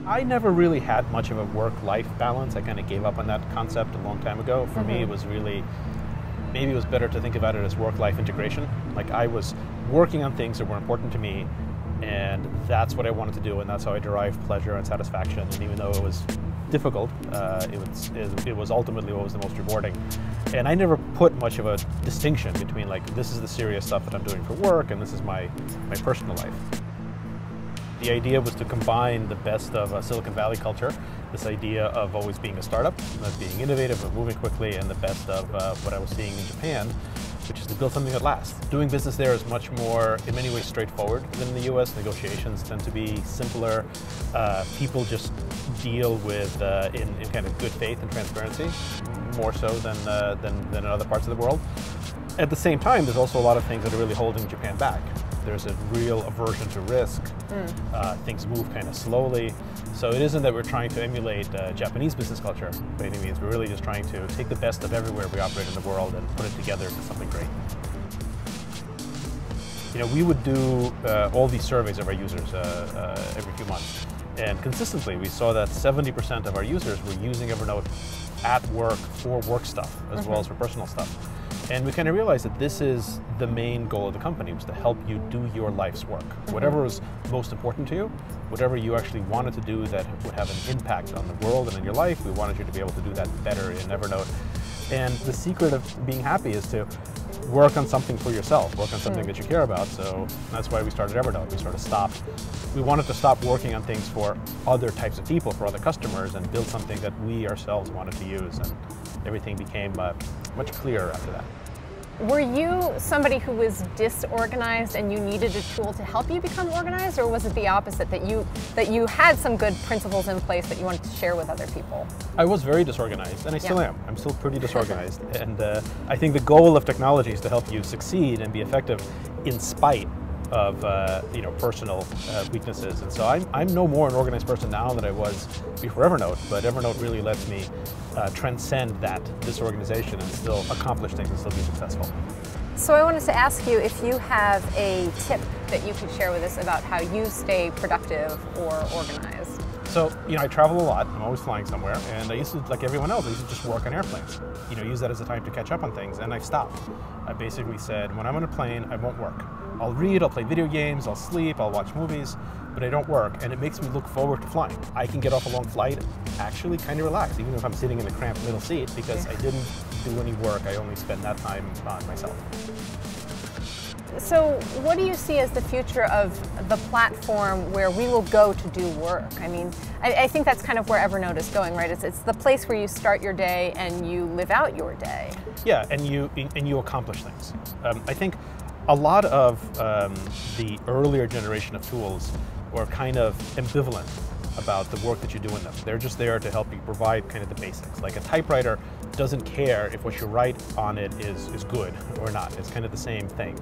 I never really had much of a work-life balance. I kind of gave up on that concept a long time ago. For me, it was really, maybe it was better to think about it as work-life integration. Like I was working on things that were important to me, and that's what I wanted to do, and that's how I derived pleasure and satisfaction. And even though it was difficult, it was ultimately what was the most rewarding. And I never put much of a distinction between like, this is the serious stuff that I'm doing for work, and this is my personal life. The idea was to combine the best of Silicon Valley culture, this idea of always being a startup, of being innovative, of moving quickly, and the best of what I was seeing in Japan, which is to build something that lasts. Doing business there is much more, in many ways, straightforward than in the US. Negotiations tend to be simpler. People just deal with, in kind of good faith and transparency, more so than in other parts of the world. At the same time, there's also a lot of things that are really holding Japan back. There's a real aversion to risk. Things move kind of slowly. So it isn't that we're trying to emulate Japanese business culture by any means. We're really just trying to take the best of everywhere we operate in the world and put it together into something great. You know, we would do all these surveys of our users every few months. And consistently, we saw that 70% of our users were using Evernote at work for work stuff, as well as for personal stuff. And we kind of realized that this is the main goal of the company, was to help you do your life's work. Whatever was most important to you, whatever you actually wanted to do that would have an impact on the world and in your life, we wanted you to be able to do that better in Evernote. And the secret of being happy is to work on something for yourself, work on something that you care about. So that's why we started Evernote. We wanted to stop working on things for other types of people, for other customers, and build something that we ourselves wanted to use. And everything became much clearer after that. Were you somebody who was disorganized and you needed a tool to help you become organized, or was it the opposite, that you had some good principles in place that you wanted to share with other people? I was very disorganized, and I still am. I'm still pretty disorganized. And I think the goal of technology is to help you succeed and be effective in spite of personal weaknesses. And so I'm no more an organized person now than I was before Evernote, but Evernote really lets me transcend that disorganization and still accomplish things and still be successful. So I wanted to ask you if you have a tip that you could share with us about how you stay productive or organized. So, I travel a lot. I'm always flying somewhere, and I used to, like everyone else, I used to just work on airplanes. Use that as a time to catch up on things, and I've stopped. I basically said, when I'm on a plane, I won't work. I'll read, I'll play video games, I'll sleep, I'll watch movies, but I don't work, and it makes me look forward to flying. I can get off a long flight actually kind of relaxed, even if I'm sitting in a cramped middle seat, because I didn't do any work. I only spend that time on myself. So what do you see as the future of the platform where we will go to do work? I mean, I think that's kind of where Evernote is going, right? It's the place where you start your day and you live out your day. Yeah, and you accomplish things. I think a lot of the earlier generation of tools were kind of ambivalent about the work that you do in them. They're just there to help you provide kind of the basics. Like a typewriter doesn't care if what you write on it is good or not. It's kind of the same thing.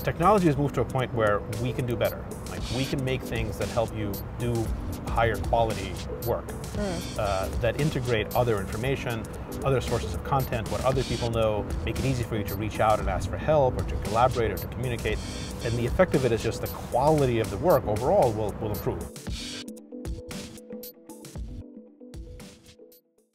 Technology has moved to a point where we can do better. Like we can make things that help you do higher quality work, that integrate other information, other sources of content, what other people know, make it easy for you to reach out and ask for help or to collaborate or to communicate. And the effect of it is just the quality of the work overall will improve.